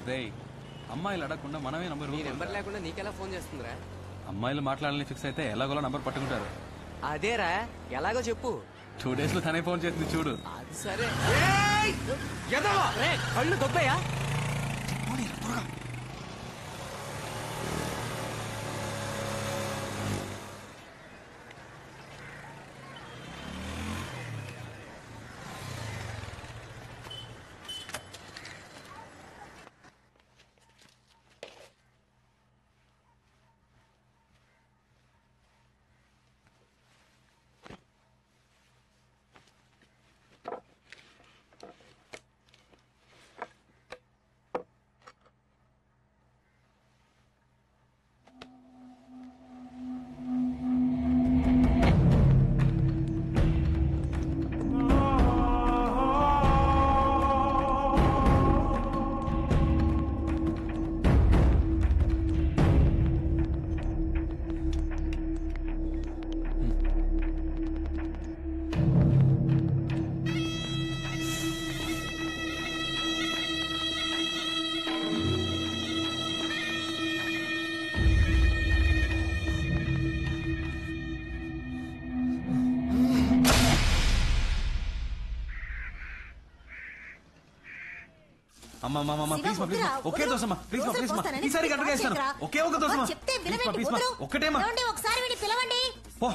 రేయ్ అమ్మాయిలు అడగకుండా మనమే నంబర్ నెంబర్ లేకుండా నీకెలా ఫోన్ చేస్తుందిరా? అమ్మాయిలు మాట్లాడాలని ఫిక్స్ అయితే ఎలాగోలా నంబర్ పట్టుకుంటారు. అదేరా, ఎలాగో చెప్పు. 2 days లో తనే ఫోన్ చేసింది చూడు. అది సరే. కళ్ళు దొబ్బయ్యా. అమ్మా ప్లీజ్ ప్లీజ్ ఒకే దోసమ్మా ప్లీజ్ ప్లీజ్ ఈసారి గంటగా ఇస్తాను. ఒకే ఒక దోసమ్మా ఒక్కటేమా. ఒకసారి వీడిని పిలవండి. పో.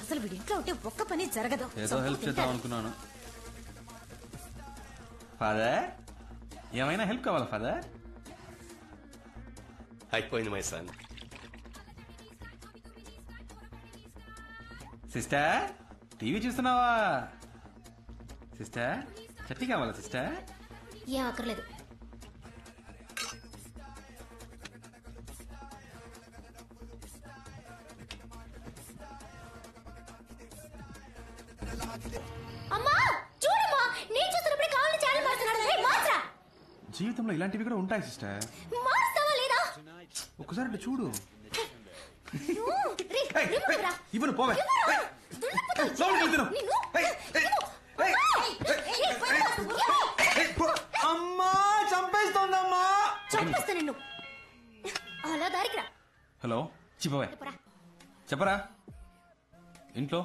అసలు వీడి ఇంట్లో ఉంటే ఒక్క పని జరగదు. ఏదో హెల్ప్ చేద్దాం అనుకున్నాను. ఫాదర్ ఏమైనా హెల్ప్ కావాలా ఫాదర్? అయిపోయింది మై సన్. సిస్టర్ టీవీ చూస్తున్నావా? సిస్టర్ చట్నీ కావాలా సిస్టర్? ఏం అక్కర్లేదు. అమ్మా చూడమ్మా, నేను చూస్తున్నప్పుడు కావాలి ఛానల్ మారుతున్నాడు. జీవితంలో ఇలాంటివి కూడా ఉంటాయి సిస్టర్. మారుస్తావా లేదా? ఒకసారి అట్లా చూడు. ఇవ్వను పోవే. అమ్మా చంపేస్తోందమ్మా. చంపేస్తా నిన్ను. అలా దారికి రా. హలో చెప్పవే. చెప్పరా. ఇంట్లో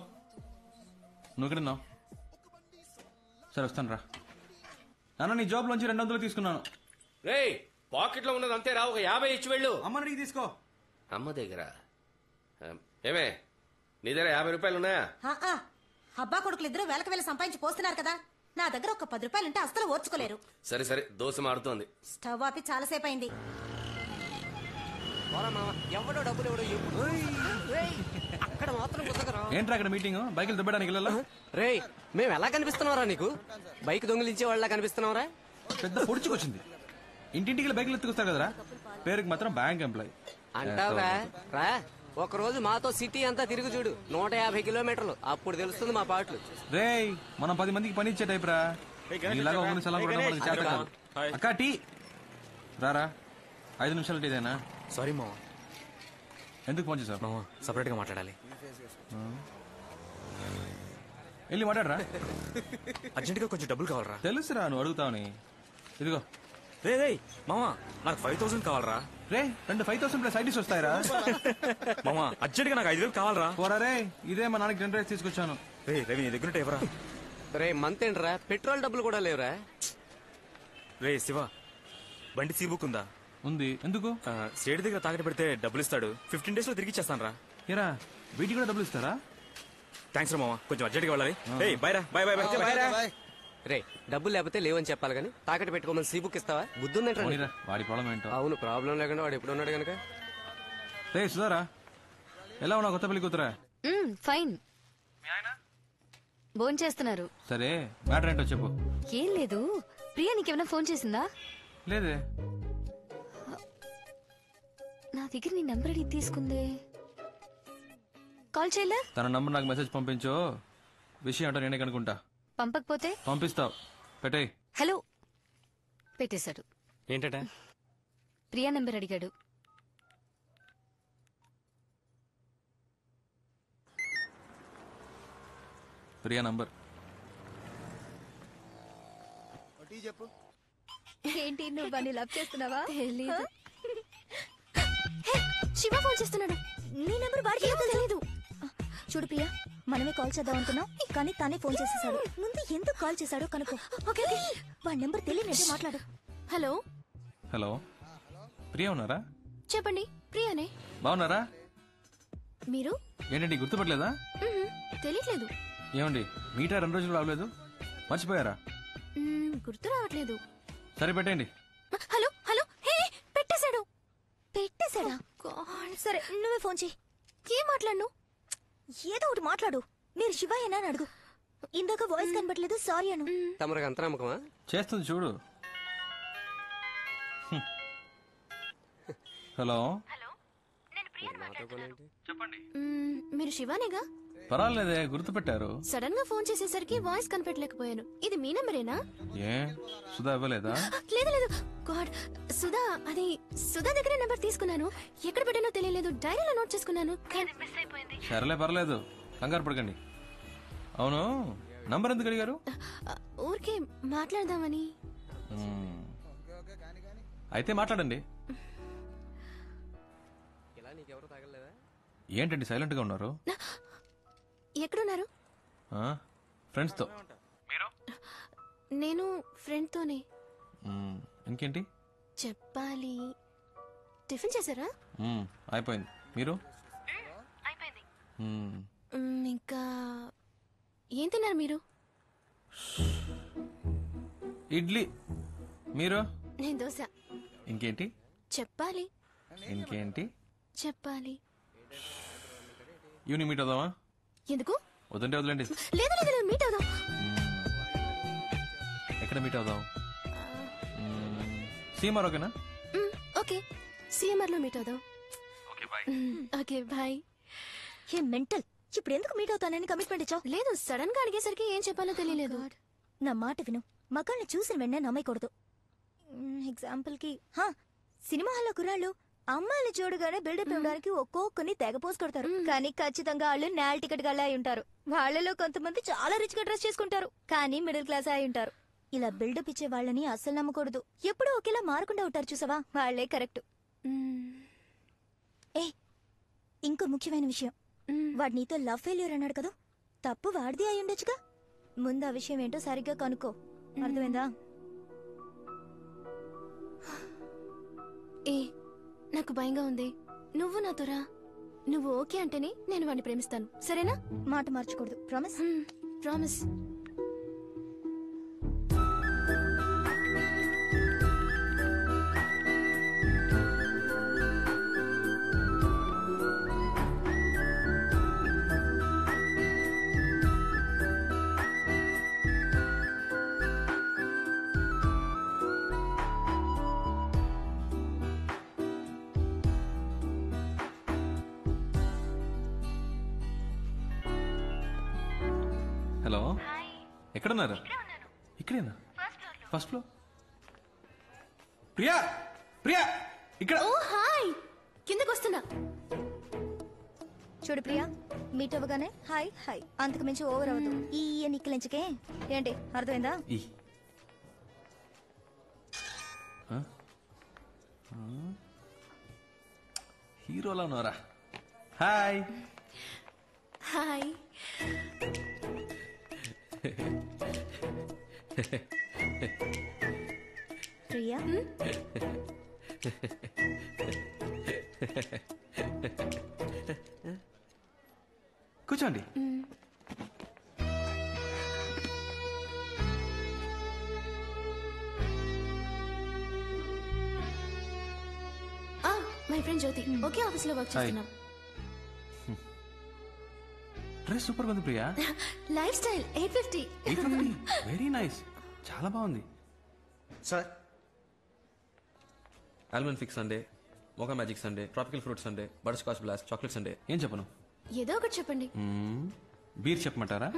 నువ్వు ఎక్కడున్నావు? సరే వస్తాను రా. నాన్న నీ జాబ్ లోంచి 200 తీసుకున్నాను. రే పాకెట్ లో ఉన్నది అంతే రా, ఒక 50 ఇచ్చి వెళ్ళు. అమ్మ నీకు తీసుకో. అమ్మ దగ్గర ఏమే నీ దగ్గర 50 రూపాయలు ఉన్నాయా? అబ్బా కొడుకులు ఇద్దరు వేలకు వేల సంపాదించి పోస్తున్నారు కదా, నా దగ్గర ఒక 10 రూపాయలుంటే అస్సలు ఓర్చుకోలేరు. సరే సరే దోశ మారుతోంది. స్టవ్ ఆపి చాలాసేపు అయింది. ఎవడో డబ్బులు ఎవడో అక్కడ మాత్రం కుదరరా. ఏంట్రా అక్కడ మీటింగ్? బైకులు దుబ్బడానికి వెళ్ళాలా? రే మేము ఎలా కనిపిస్తున్నారా నీకు? బైక్ దొంగిలించే వాళ్ళ కనిపిస్తున్నావురా? పెద్ద పొడుచుకొచ్చింది. ఇంటింటికి బైకులు ఎత్తుకొస్తారు కదరా. పేరుకి మాత్రం బ్యాంక్ ఎంప్లాయ్ అంటావురా. రా ఒక రోజు మాతో సిటీ అంతా తిరిగి చూడు, 150 కిలోమీటర్లు. అప్పుడు తెలుస్తుంది మా పాటలు. రే మనం 10 మందికి పని ఇచ్చే టైప్ రా. ఇలాగా ఒక సలం అక్క టీ రారా. 5 నిమిషాలు టీదేనా? సారీ మావా. ఎందుకు ఫోన్ చేసావు? మావా సపరేట్ గా మాట్లాడాలి. వెళ్ళి మాట్లాడరా. అర్జెంట్ గా కొంచెం డబ్బులు కావాలరా. తెలుసురా నువ్వు అడుగుతావని. ఇదిగో. రే రే మామా నాకు 5000 కావాలరా. రే 5,000 ప్లస్ ఐడీస్ వస్తాయరా. మామా అర్జెంట్ గా నాకు 5000 కావాలరా. పోరా రే, ఇదే మా నాన్నకి 2 రైస్ తీసుకొచ్చాను. రే రవి నీ దగ్గర ఎవరా? రే మంత్ ఏంట్రా, పెట్రోల్ డబ్బులు కూడా లేవురా. రే శివ బండి సీ బుక్ ఉందా? ఉంది. ఎందుకు? స్టేట్ దగ్గర తాకట్టు పెడితే డబ్బులు ఇస్తాడు. 15 days లో తిరిగి ఇచ్చేస్తాను రా. ఏరా వీటికి కూడా డబ్బులు ఇస్తారా? థ్యాంక్స్ రా మామా, కొంచెం అర్జెంట్ గా వెళ్ళాలి. బై రా. By by by. రే డబ్బులు లేకపోతే లేవని చెప్పాలి కానీ తాకట్టు పెట్టుకోమని సీ బుక్ ఇస్తావా? బుద్ధుందంటే వాడి ప్రాబ్లం ఏంటో. అవును ప్రాబ్లం లేకుండా వాడు ఎప్పుడు ఉన్నాడు కనుక. రే సుధారా ఎలా ఉన్నావు? కొత్త పెళ్లి కూతురా? ఫైన్. భోన్ చేస్తున్నారు. సరే మ్యాటర్ ఏంటో చెప్పు. ఏం లేదు, ప్రియా నీకేమైనా ఫోన్ చేసిందా? లేదే. నా దగ్గర నీ నంబర్ అడిగి తీసుకుందే. కాల్ చేయలే? తన నంబర్ నాకు మెసేజ్ పంపించు. విషయం ఏంటో నేనే కనుకుంటా. పంపకపోతే పంపిస్తావు. పెట్టే. హలో పెట్టేశాడు. ఏంటట? ప్రియా నెంబర్ అడిగాడు. ప్రియా నంబర్ చెప్పు. ఏంటి నువ్వు వాడిని లవ్ చేస్తున్నావా? తెలీదు. శివ ఫోన్ చేస్తున్నాడు. నీ నెంబర్ వాడికి తెలీదు. చూడు ప్రియా, మనమే కాల్ చేద్దాం అనుకున్నాం, కానీ తానే ఫోన్ చేసేసాడు. ముందు ఎందుకు కాల్ చేశాడో కనుక్కో. ఓకే వాడి నెంబర్ తెలియనట్టే మాట్లాడు. హలో హలో, ప్రియా ఉన్నారా? చెప్పండి. ప్రియానే. బాగున్నారా? మీరు? ఏంటండి గుర్తుపట్టలేదా? తెలియట్లేదు. ఏమండి మీటా 2 రోజులు రావలేదు, మర్చిపోయారా? గుర్తు రావట్లేదు. సరే పెట్టండి. హలో హలో, హే పెట్టేశాడు. పెట్టేశాడా? సరే నువ్వే ఫోన్ చేయి. ఏం మాట్లాడు? ఏదో ఒకటి మాట్లాడు. మీరు శివయ్యనా అని అడుగు. ఇందాక వాయిస్ కనబట్లేదు, సారీ అను. తమరికి అంత నమ్మకమా? చేస్తుంది చూడు. హలో, మీరు శివానేగా? పర్వాలేదే, గుర్తుపెట్టారు. సడన్ గా ఫోన్ చేసేసరికి వాయిస్ కనిపెట్టలేకపోయాను. ఇది మీ నెంబరేనా? ఏ సుధా ఇవ్వలేదా? లేదు లేదు, గాడ్, సుధా, అది సుధా దగ్గర నెంబర్ తీసుకున్నాను. ఎక్కడ పెట్టానో తెలియలేదు, డైరీలో నోట్ చేసుకున్నాను, కానీ మిస్ అయిపోయింది. సరేలే పర్లేదు, కంగారు పడకండి. అవును, నంబర్ ఎందుకు అడిగారు? ఊరికే మాట్లాడదామని. అయితే మాట్లాడండి. ఇలా నీకెవరు తాగలేదా? ఏంటండి సైలెంట్ గా ఉన్నారు? ఎక్కడున్నారు? ఫ్రెండ్స్ తో. నేను ఫ్రెండ్ తోనే. ఇంకేంటి చెప్పాలి. టిఫిన్ చేశారా? అయిపోయింది. మీరు? అయిపోయింది. ఇంకా ఏం తిన్నారు మీరు? ఇడ్లీ. మీరు? నేను దోశ. ఇంకేంటి చెప్పాలి. ఇంకేంటి చెప్పాలి. ఈవినింగ్ మీట్ అవుదామా? ఎందుకు? వద్దంటే వదిలేండి. లేదు లేదు లేదు, మీట్ అవుదాం. ఎక్కడ మీట్ అవుదాం? సీమార్ ఓకేనా? ఓకే, సిఎంఆర్ లో మీట్ అవుదాం. Okay bye. హే మెంటల్, ఇప్పుడు ఎందుకు మీట్ అవుతానని కమిట్మెంట్ ఇచ్చావు? లేదు, సడన్ గా అడిగేసరికి ఏం చెప్పాలో తెలియలేదు. నా మాట విను, మగాళ్ళని చూసిన వెంటనే నమ్మకూడదు. ఎగ్జాంపుల్ కి సినిమా హాల్లో కుర్రాళ్ళు అమ్మాయిలు చూడగానే బిల్డప్ ఇవ్వడానికి ఒక్కొక్కరిని తెగ పోసి కొడతారు, కానీ ఖచ్చితంగా వాళ్ళు నేల్ టికెట్ గల్లా అయి ఉంటారు. వాళ్ళలో కొంతమంది చాలా రిచ్ గా డ్రెస్ చేసుకుంటారు, కానీ మిడిల్ క్లాస్ అయి ఉంటారు. ఇలా బిల్డప్ ఇచ్చే వాళ్ళని అస్సలు నమ్మకూడదు. ఎప్పుడూ ఒకేలా మారకుండా ఉంటారు చూసావా, వాళ్లే కరెక్ట్. ఏ ఇంకో ముఖ్యమైన విషయం, వాడు నీతో లవ్ ఫెయిల్యూర్ అన్నాడు కదా, తప్పు వాడిది అయి ఉండొచ్చుగా. ముందు ఆ విషయం ఏంటో సరిగ్గా కనుక్కో, అర్థమైందా? ఏ నాకు భయంగా ఉంది, నువ్వు నాతో రా. నువ్వు ఓకే అంటేనే నేను వాడిని ప్రేమిస్తాను, సరేనా? మాట మార్చకూడదు, ప్రామిస్? ప్రామిస్. హలో, ఎక్కడున్నారు? ఇక్కడేనా? First floor. ప్రియా, ప్రియా ఇక్కడ. ఓ హాయ్, కిందకు వస్తున్నా. చూడు ప్రియా, మీట్ అవ్వగానే హాయ్ హాయ్, అంతకు మించి ఓవర్ అవ్వదు. ఈ నిక్కలించకే ఏంటి, అర్థమైందా? హీరోలా ఉన్నారా? Hi hi. ప్రియా, కూర్చోండి. మై ఫ్రెండ్ జ్యోతి, ఒకే ఆఫీస్ లో వర్క్ చేస్తున్నాం. డ్రెస్ సూపర్ ఉంది Priya. Lifestyle 850. Very nice, చాలా బాగుంది. Sir, almond fix sundae, mocha magic sundae, tropical fruit sundae, butterscotch blast, chocolate sundae. ఏం చెప్పను? ఏదో ఒకటి చెప్పండి. బీర్ చెప్పమంటారా?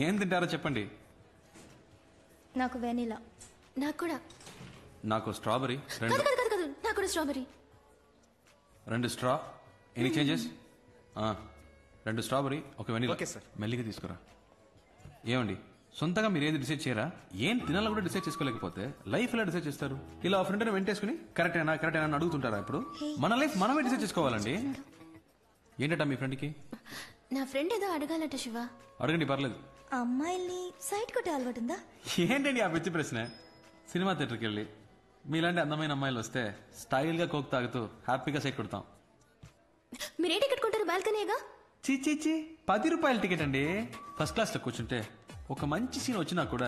ఏం తింటారో చెప్పండి. నాకు వెనిలా. నాకు కూడా. నాకు స్ట్రాబెరీ. కాదు కాదు కాదు, నాకు కూడా strawberry. 2 straw. Any changes? 2 strawberry, ఒక వెనిలా. Okay sir. మెల్లిగా తీసుకురా. ఏమండి, సొంతంగా మీరు ఏది డిసైడ్ చేయరా? ఏం తినాలో కూడా డిసైడ్ చేసుకోలేకపోతే లైఫ్ ఎలా డిసైడ్ చేస్తారు? ఇలా ఫ్రెండ్ వెంటేసుకుని కరెక్టేనా అని అడుగుతుంటారా? ఇప్పుడు మన లైఫ్ మనమే డిసైడ్ చేసుకోవాలండి. ఏంటట మీ ఫ్రెండ్కి? నా ఫ్రెండ్ ఏదో అడగాలట శివ. అడగండి, పర్లేదు. అమ్మాయిల్ని సైట్ కొట్టే అలవాటుందా? ఏంటండి ఆ పిచ్చి ప్రశ్న? సినిమా థియేటర్కి వెళ్ళి మీలాంటి అందమైన అమ్మాయిలు వస్తే స్టైల్గా కోక్ తాగుతూ హ్యాపీగా సైట్ కొడతాం. మీరే టికెట్ కొంటారు? బాల్కనీగా? చీ 10 రూపాయల టికెట్ అండి. ఫస్ట్ క్లాస్లో కూర్చుంటే ఒక మంచి సీన్ వచ్చినా కూడా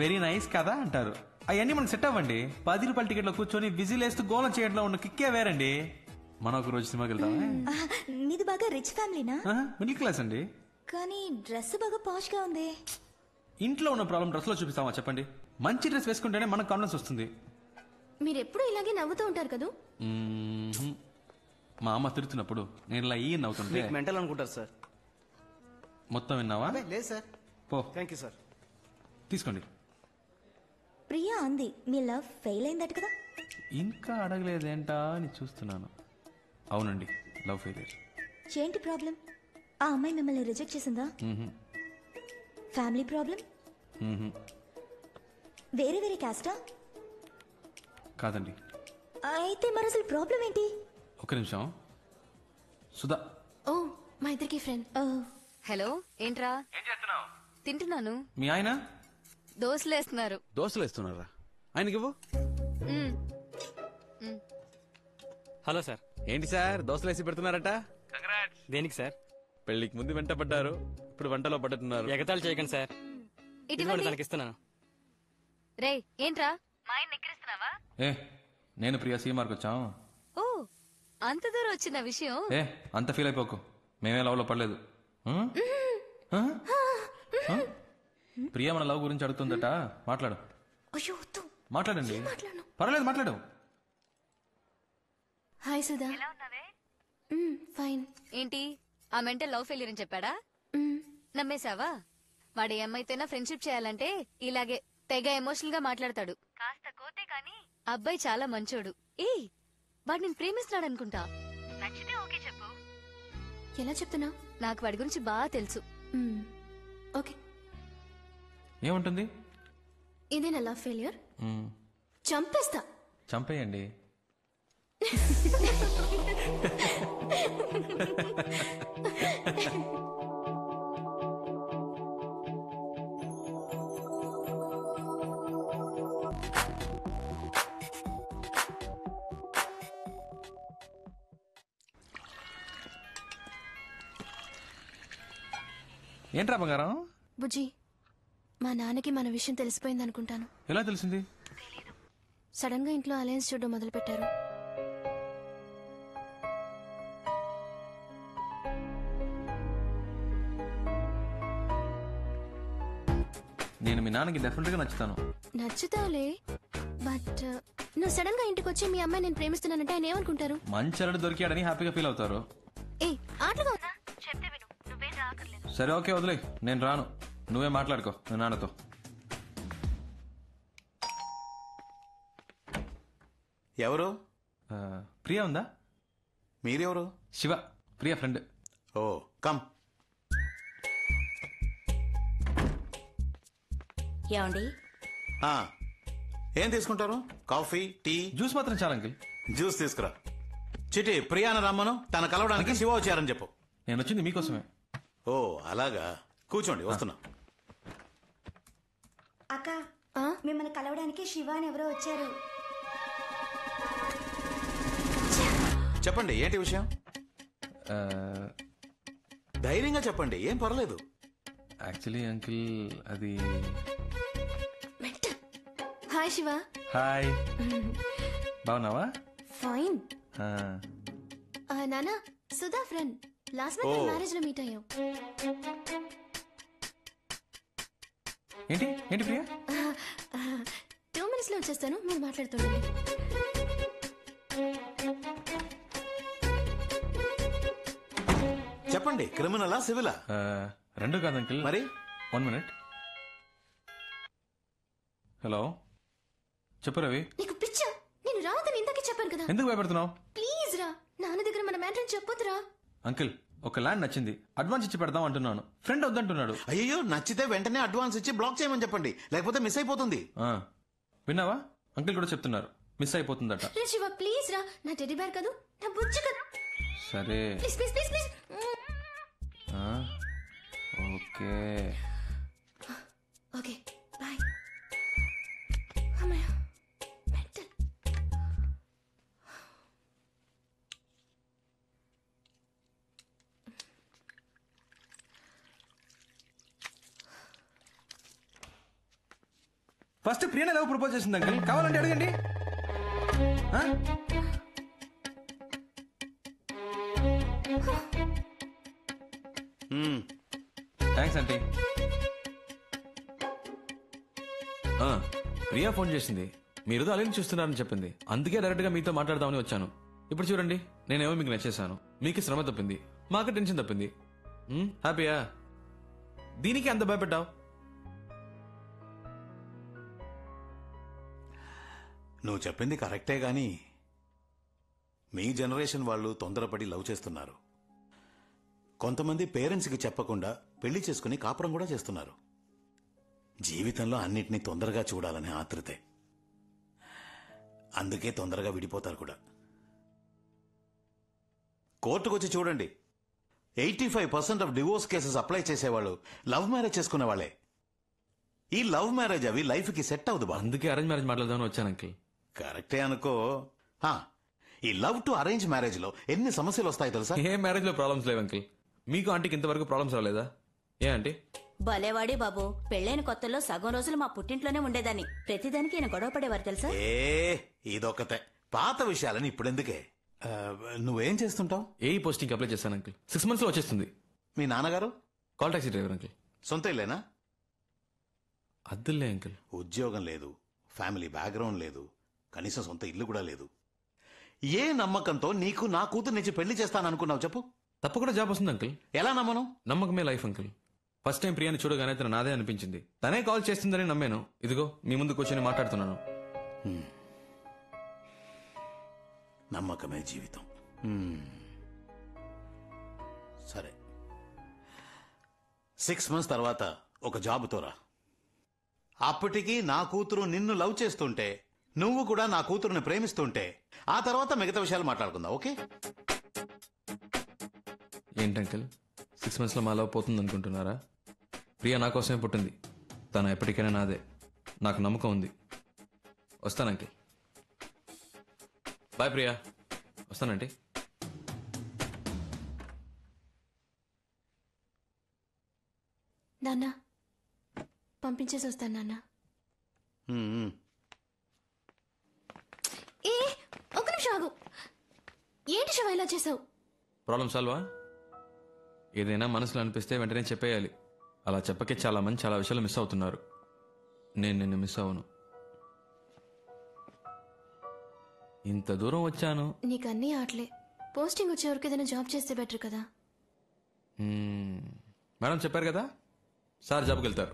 వెరీ నైస్ కదా అంటారు. అవన్నీ మనకు సెట్ అవ్వండి. 10 రూపాయల టికెట్లో కూర్చొని విజిల్ వేస్తూ గోలం చేయడంలో ఉన్న కిక్కే వేరండి. మనం ఒక రోజు సినిమాకి వెళ్తామా? మీది బాగా రిచ్ ఫ్యామిలీనా? మిడిల్ క్లాస్ అండి. కానీ డ్రెస్ బాగా పాష్ గా ఉంది. ఇంట్లో ఉన్న ప్రాబ్లం డ్రెస్ లో చూపిస్తామా చెప్పండి? మంచి డ్రెస్ వేసుకుంటేనే మనకు కాన్ఫిడెన్స్ వస్తుంది. మీరు ఎప్పుడు ఇలాగే నవ్వుతూ ఉంటారు కదా? మా అమ్మ తిడుతున్నప్పుడు నేను ఇలా ఈయన అవుతుంటే మెంటల్ అనుకుంటారు సార్. మొత్తం విన్నావా? లేదు సార్. పో. Thank you sir. తీసుకోండి. ప్రియా అంది మీ లవ్ ఫెయిల్ అయిందట కదా? ఇంకా అడగలేదేంటా అని చూస్తున్నాను. అవునండి, లవ్ ఫెయిలియర్. ఏంటి ప్రాబ్లం? ఆ అమ్మాయి మిమ్మల్ని రిజెక్ట్ చేసిందా? Family problem? వేరే వేరే క్యాస్టా? కాదండి. అయితే మరి అసలు ప్రాబ్లం ఏంటి? ఒక నిమిషం. సుధా. ఓ, మా ఇద్దరికి ఫ్రెండ్. హలో, ఏంట్రా? తింటున్నాను. మీ ఆయన దోశలు వేస్తున్నారు. దోశలు వేస్తున్నారా? ఆయనకి ఇవ్వు. Hello sir. ఏంటి సార్ దోశలు వేసి పెడుతున్నారట? దేనికి సార్? పెళ్లికి ముందు వెంట పడ్డారు, ఇప్పుడు వంటలో పడ్డట్టున్నారు. ఎగతాళి చేయకండి సార్. ఇటువంటి తనకిస్తున్నాను. రే, ఏంట్రా మా ఆయన ఎక్కిరిస్తున్నావా? ఏ, నేను ప్రియా సీమార్కి వచ్చాం. ఓ, అంత దూరం వచ్చిన విషయం. ఏ, అంత ఫీల్ అయిపోకు, మేమే లవ్ లో పడలేదు. ప్రియా మన లవ్ గురించి అడుగుతుందట, మాట్లాడు. అయ్యో, మాట్లాడండి. పర్వాలేదు, మాట్లాడు. హాయ్ సుధా. ఫైన్. ఏంటి ఆ మెంటల్ లవ్ ఫెయిలియర్ అని చెప్పాడా? నమ్మేశావా? వాడు ఏమైతేనా ఫ్రెండ్షిప్ చేయాలంటే ఇలాగే తెగ ఎమోషనల్ గా మాట్లాడతాడు. కాస్త కోతే కానీ అబ్బాయి చాలా మంచోడు. ఏ, వాడు నేను ప్రేమిస్తున్నాడు అనుకుంటా. నచ్చితే ఓకే చెప్పు. ఎలా చెప్తున్నా? నాకు వాడి గురించి బాగా తెలుసు. ఓకే. ఏముంటుంది? ఇదేనా లవ్ ఫెయిలియర్? చంపేస్తా. చంపేయండి. ఏంట్రా బంగారం? బుజ్జి, మా నాన్నకి మన విషయం తెలిసిపోయింది అనుకుంటాను. ఎలా తెలిసింది? సడన్ గా ఇంట్లో అలయన్స్ చూడడం మొదలు పెట్టారు. నేను మీ నాన్నకి డెఫినెట్ గా నచ్చుతాను. నచ్చుతావులే, బట్ నువ్వు సడన్ గా ఇంటికి వచ్చి మీ అమ్మాయి నేను ప్రేమిస్తున్నానంటే ఆయన ఏమనుకుంటారు? మంచి అల్లుడు దొరికాడని హ్యాపీగా ఫీల్ అవుతారు. ఏ, ఆటలుగా ఉందా? చెప్తే విను, నువ్వే రాకర్లేదు. సరే, ఓకే, వదిలే, నేను రాను. నువ్వే మాట్లాడుకో మీ నాన్నతో. ఎవరు? ప్రియా ఉందా? మీరెవరు? శివ, ప్రియా ఫ్రెండ్. ఓ, కమ్. ఏమండి? ఏం తీసుకుంటారు? Coffee, tea? జ్యూస్ మాత్రం చాలా అంకిల్. జ్యూస్ తీసుకురా. చిటి, ప్రియాన రమ్మను, తన కలవడానికి శివ వచ్చారని చెప్పు. నేను వచ్చింది మీకోసమే. ఓ, అలాగా. కూర్చోండి, వస్తున్నా. అక్క, మిమ్మల్ని కలవడానికి శివ అని ఎవరో వచ్చారు. చెప్పండి, ఏంటి విషయం? ధైర్యంగా చెప్పండి, ఏం పర్లేదు. యాక్చువల్లీ అంకిల్, అది... హాయ్ శివ. హాయ్, బాగున్నావా? ఫైన్. నానా, Sudha friend. Last month marriage లో మీట్ అయ్యాం. ఏంటి ఏంటి ప్రియా? 2 minutes లో వచ్చేస్తాను, మీరు మాట్లాడుతుండండి. చెప్పండి, క్రిమినలా సివిలా? రెండు కాదు అంకిల్. మరి 1 minute. హలో, చెప్పు రవి. నీకు పిచ్చా? నేను రావద్దని ఇందాకే చెప్పాను కదా. ఎందుకు భయపడుతున్నావు? ప్లీజ్ రా, నాన్న దగ్గర మన మ్యాటర్ చెప్పొద్దురా. అంకిల్, ఒక ల్యాండ్ నచ్చింది, అడ్వాన్స్ ఇచ్చి పెడదాం అంటున్నాను. ఫ్రెండ్ వద్దంటున్నాడు. అయ్యో నచ్చితే వెంటనే అడ్వాన్స్ ఇచ్చి బ్లాక్ చేయమని చెప్పండి, లేకపోతే మిస్ అయిపోతుంది. ఆ, విన్నావా? అంకుల్ కూడా చెప్తున్నారు మిస్ అయిపోతుందట. రే శివ ప్లీజ్ రా, నా టెడ్డీ బేర్ కదూ, నా బుజ్జి కదా. సరే ప్లీజ్ ప్లీజ్ ప్లీజ్ ప్లీజ్. ఆ, ఓకే. Okay bye. అమ్మయ్య మెంటల్. ఫస్ట్ ప్రియనే లవ్ ప్రపోజ్ చేసింది అంకుల్, కావాలంటే అడగండి. ఆ? Thanks aunty. ప్రియా ఫోన్ చేసింది, మీరు అలీని చూస్తున్నారని చెప్పింది. అందుకే డైరెక్ట్ గా మీతో మాట్లాడదామని వచ్చాను. ఇప్పుడు చూడండి, నేనేమో మీకు నచ్చేసాను, మీకు శ్రమ తప్పింది, మాకు టెన్షన్ తప్పింది. హ్యాపీయా? దీనికి అంత భయపెట్టావు? నువ్వు చెప్పింది కరెక్టే గాని మీ జనరేషన్ వాళ్ళు తొందరపడి లవ్ చేస్తున్నారు. కొంతమంది పేరెంట్స్కి చెప్పకుండా పెళ్లి చేసుకుని కాపురం కూడా చేస్తున్నారు. జీవితంలో అన్నిటినీ తొందరగా చూడాలనే ఆతృతే. అందుకే తొందరగా విడిపోతారు కూడా. కోర్టుకొచ్చి చూడండి, 85% ఆఫ్ డివోర్స్ కేసెస్ అప్లై చేసేవాళ్ళు లవ్ మ్యారేజ్ చేసుకునే వాళ్ళే. ఈ లవ్ మ్యారేజ్ అవి లైఫ్ కి సెట్ అవ్వదు బా. అందుకే అరేంజ్ మ్యారేజ్ మాట్లాడదామని వచ్చాను అంకుల్. కరెక్టే అనుకో. ఈ లవ్ టు అరేంజ్ మ్యారేజ్ లో ఎన్ని సమస్యలు వస్తాయి తెలుసా? ఏ మ్యారేజ్ లో ప్రాబ్లమ్స్ లేవు అంకుల్. మీకు ఆంటీకి ఇంతవరకు ప్రాబ్లమ్స్ రాలేదా? ఏ ఆంటీ? భలేవాడి బాబు, పెళ్ళైన కొత్తల్లో సగం రోజులు మా పుట్టింట్లోనే ఉండేదాన్ని. ప్రతిదానికి ఈయన గొడవ పడేవారు తెలుసా? ఇదొకతే. పాత విషయాలని ఇప్పుడెందుకే? నువ్వేం చేస్తుంటావు? ఏ పోస్టింగ్ అప్లై చేశాను అంకుల్, 6 months లో వచ్చేస్తుంది. మీ నాన్నగారు? Call taxi driver uncle. సొంత ఇల్లేనా? అద్దులే అంకుల్. ఉద్యోగం లేదు, ఫ్యామిలీ బ్యాక్గ్రౌండ్ లేదు, కనీసం సొంత ఇల్లు కూడా లేదు. ఏ నమ్మకంతో నీకు నా కూతురు నుంచి పెళ్లి చేస్తాననుకున్నావు చెప్పు? తప్పకుండా జాబ్ వస్తుంది అంకుల్. ఎలా నమ్మను? నమ్మకమే లైఫ్ అంకుల్. ఫస్ట్ టైం ప్రియాని చూడగానే తన నాదే అనిపించింది. తనే కాల్ చేస్తుందని నమ్మాను. ఇదిగో మీ ముందు కూర్చొని మాట్లాడుతున్నాను. నమ్మకమే జీవితం. సరే, 6 months తర్వాత ఒక జాబుతో రా. అప్పటికి నా కూతురు నిన్ను లవ్ చేస్తుంటే, నువ్వు కూడా నా కూతురుని ప్రేమిస్తుంటే, ఆ తర్వాత మిగతా విషయాలు మాట్లాడుకుందాం. ఓకే? ఏంటంకుల్, 6 months లో మా లవ్ పోతుంది అనుకుంటున్నారా? ప్రియా నా కోసమే పుట్టింది. తను ఎప్పటికైనా నాదే. నాకు నమ్మకం ఉంది. వస్తాను అంకుల్. బాయ్ ప్రియా. వస్తానండి. నాన్న పంపించేసి వస్తాను నాన్న. ఏ ఒక్క నిమిషం ఆగు. ఏంటి శివ ఇలా చేసావు? ప్రాబ్లం సాల్వా? ఏదైనా మనసులో అనిపిస్తే వెంటనే చెప్పేయాలి. అలా చెప్పకే చాలా మంది చాలా విషయాలు మిస్ అవుతున్నారు. నేను నిన్ను మిస్ అవ్వను. ఇంత దూరం వచ్చాను. నీకు అన్నీ ఆటలే. పోస్టింగ్ వచ్చేవరకు ఏదైనా జాబ్ చేస్తే బెటర్ కదా. మేడం చెప్పారు కదా, సార్ జాబ్కి వెళ్తారు.